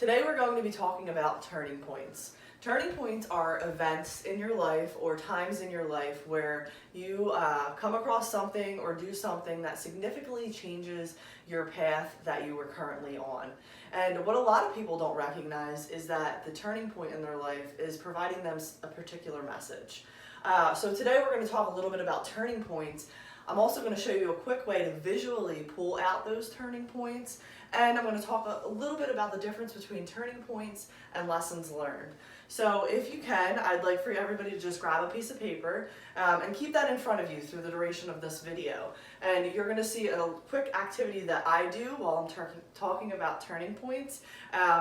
Today we're going to be talking about turning points. Turning points are events in your life or times in your life where you come across something or do something that significantly changes your path that you were currently on. And what a lot of people don't recognize is that the turning point in their life is providing them a particular message. So today we're going to talk a little bit about turning points. I'm also going to show you a quick way to visually pull out those turning points, and I'm going to talk a little bit about the difference between turning points and lessons learned. So if you can, I'd like for everybody to just grab a piece of paper and keep that in front of you through the duration of this video. And you're going to see a quick activity that I do while I'm talking about turning points.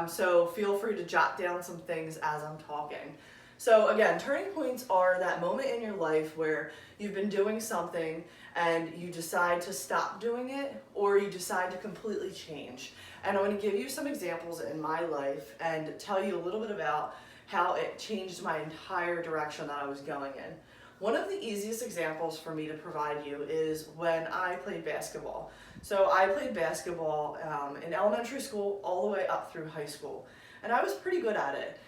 So feel free to jot down some things as I'm talking. So again, turning points are that moment in your life where you've been doing something and you decide to stop doing it, or you decide to completely change. And I'm going to give you some examples in my life and tell you a little bit about how it changed my entire direction that I was going in. One of the easiest examples for me to provide you is when I played basketball. So I played basketball in elementary school all the way up through high school, and I was pretty good at it.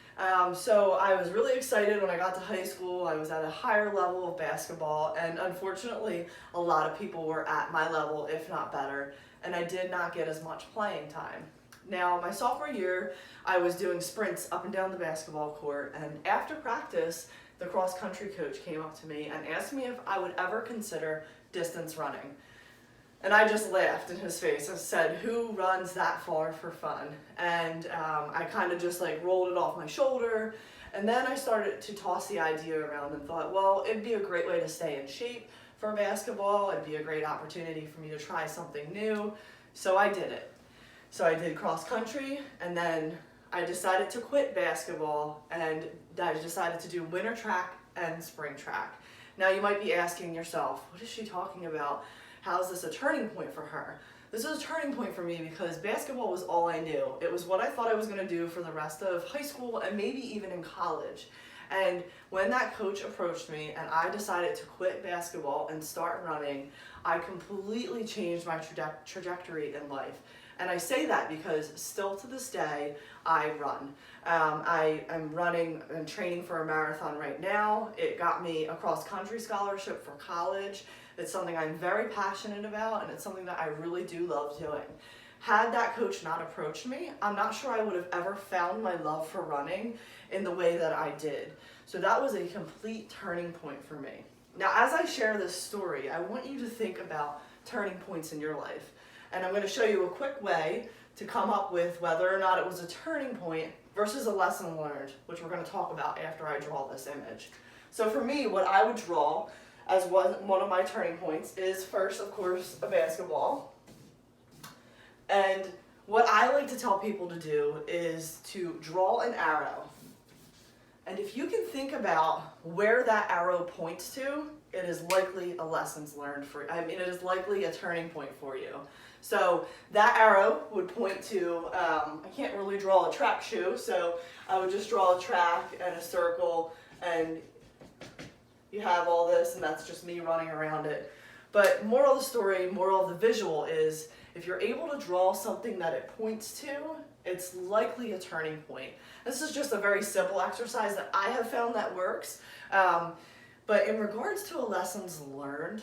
So I was really excited when I got to high school. I was at a higher level of basketball, and unfortunately a lot of people were at my level, if not better, and I did not get as much playing time. Now, my sophomore year, I was doing sprints up and down the basketball court, and after practice, the cross-country coach came up to me and asked me if I would ever consider distance running. And I just laughed in his face. I said, "Who runs that far for fun?" And I kind of just like rolled it off my shoulder. And then I started to toss the idea around and thought, well, it'd be a great way to stay in shape for basketball. It'd be a great opportunity for me to try something new. So I did it. So I did cross country, and then I decided to quit basketball, and I decided to do winter track and spring track. Now you might be asking yourself, what is she talking about? How is this a turning point for her? This is a turning point for me because basketball was all I knew. It was what I thought I was going to do for the rest of high school and maybe even in college. And when that coach approached me and I decided to quit basketball and start running, I completely changed my trajectory in life. And I say that because still to this day, I run. I am running and training for a marathon right now. It got me a cross-country scholarship for college. It's something I'm very passionate about, and it's something that I really do love doing. Had that coach not approached me, I'm not sure I would have ever found my love for running in the way that I did. So that was a complete turning point for me. Now, as I share this story, I want you to think about turning points in your life. And I'm going to show you a quick way to come up with whether or not it was a turning point versus a lesson learned, which we're going to talk about after I draw this image. So for me, what I would draw as one of my turning points is first, of course, a basketball. And what I like to tell people to do is to draw an arrow. And if you can think about where that arrow points to, it is likely a lessons learned for you. I mean, it is likely a turning point for you. So that arrow would point to, I can't really draw a track shoe, so I would just draw a track and a circle, and you have all this, and that's just me running around it. But moral of the story, moral of the visual is, if you're able to draw something that it points to, it's likely a turning point. This is just a very simple exercise that I have found that works. But in regards to a lessons learned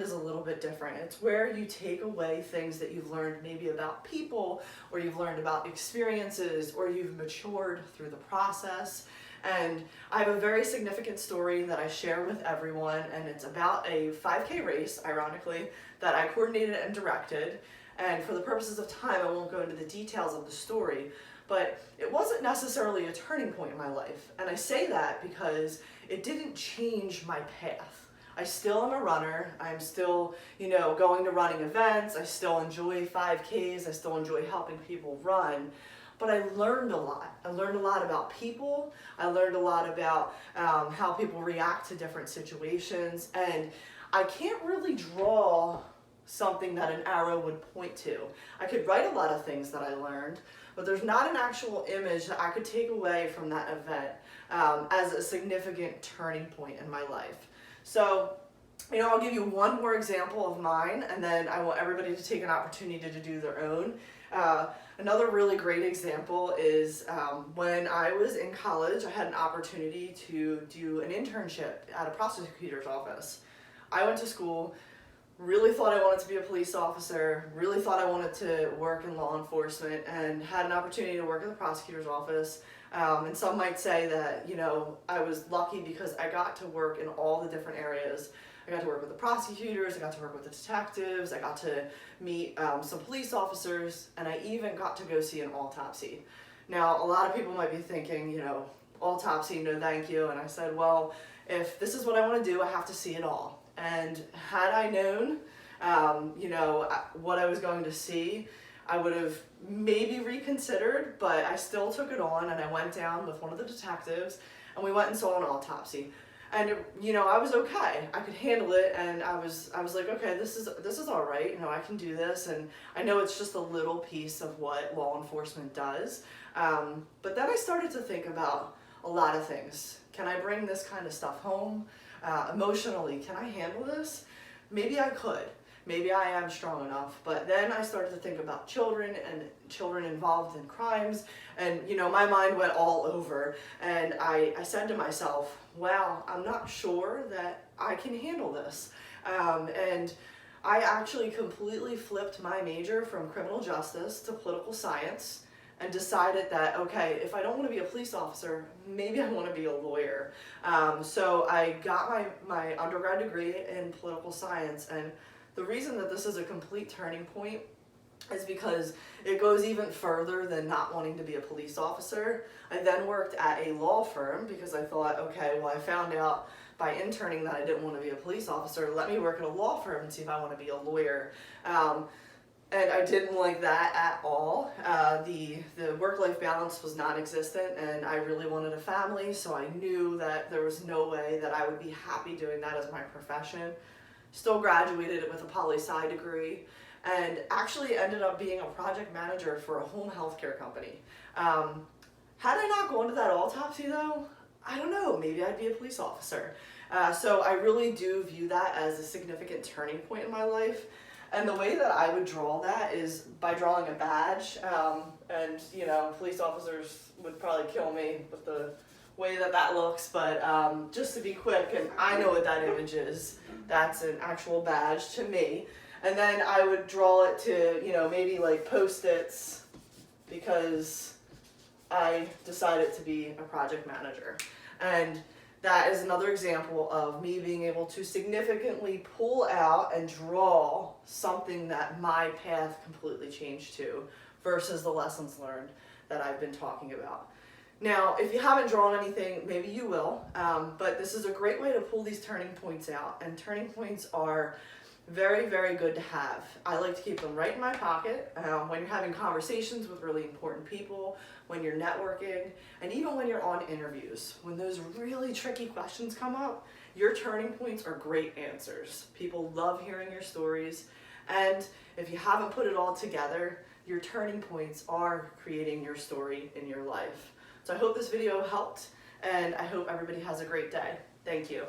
is a little bit different. It's where you take away things that you've learned maybe about people, or you've learned about experiences, or you've matured through the process. And I have a very significant story that I share with everyone, and it's about a 5K race, ironically, that I coordinated and directed. And for the purposes of time, I won't go into the details of the story, but it wasn't necessarily a turning point in my life. And I say that because it didn't change my path. I still am a runner. I'm still, going to running events. I still enjoy 5Ks. I still enjoy helping people run. But I learned a lot. I learned a lot about people. I learned a lot about how people react to different situations. And I can't really draw something that an arrow would point to. I could write a lot of things that I learned, but there's not an actual image that I could take away from that event as a significant turning point in my life. So, I'll give you one more example of mine, and then I want everybody to take an opportunity to do their own. Another really great example is when I was in college, I had an opportunity to do an internship at a prosecutor's office. I went to school, really thought I wanted to be a police officer, really thought I wanted to work in law enforcement, and had an opportunity to work at the prosecutor's office. And some might say that, you know, I was lucky because I got to work in all the different areas. I got to work with the prosecutors, I got to work with the detectives, I got to meet some police officers, and I even got to go see an autopsy. Now, a lot of people might be thinking, you know, autopsy, no thank you. And I said, well, if this is what I want to do, I have to see it all. And had I known, you know, what I was going to see, I would have maybe reconsidered, but I still took it on, and I went down with one of the detectives, and we went and saw an autopsy. And you know, I was okay. I could handle it, and I was like, okay, this is all right. You know, I can do this, and I know it's just a little piece of what law enforcement does. But then I started to think about a lot of things. Can I bring this kind of stuff home? Emotionally, can I handle this? Maybe I could. Maybe I am strong enough. But then I started to think about children and children involved in crimes, and you know, my mind went all over, and I said to myself, wow, I'm not sure that I can handle this. And I actually completely flipped my major from criminal justice to political science, and decided that, okay, if I don't want to be a police officer, maybe I want to be a lawyer. So I got my undergrad degree in political science, and the reason that this is a complete turning point is because it goes even further than not wanting to be a police officer. I then worked at a law firm because I thought, okay, well, I found out by interning that I didn't want to be a police officer. Let me work at a law firm and see if I want to be a lawyer. And I didn't like that at all. The work-life balance was non-existent, and I really wanted a family, so I knew that there was no way that I would be happy doing that as my profession. Still graduated with a poli-sci degree, and actually ended up being a project manager for a home health care company. Had I not gone to that autopsy though, I don't know, maybe I'd be a police officer. So I really do view that as a significant turning point in my life. And the way that I would draw that is by drawing a badge, and you know, police officers would probably kill me with the way that that looks, but just to be quick, and I know what that image is, that's an actual badge to me. And then I would draw it to, you know, maybe like Post-its, because I decided to be a project manager. And that is another example of me being able to significantly pull out and draw something that my path completely changed to, versus the lessons learned that I've been talking about. Now, if you haven't drawn anything, maybe you will, but this is a great way to pull these turning points out, and turning points are very, very good to have. I like to keep them right in my pocket when you're having conversations with really important people, when you're networking, and even when you're on interviews. When those really tricky questions come up, your turning points are great answers. People love hearing your stories, and if you haven't put it all together, your turning points are creating your story in your life. So I hope this video helped, and I hope everybody has a great day. Thank you.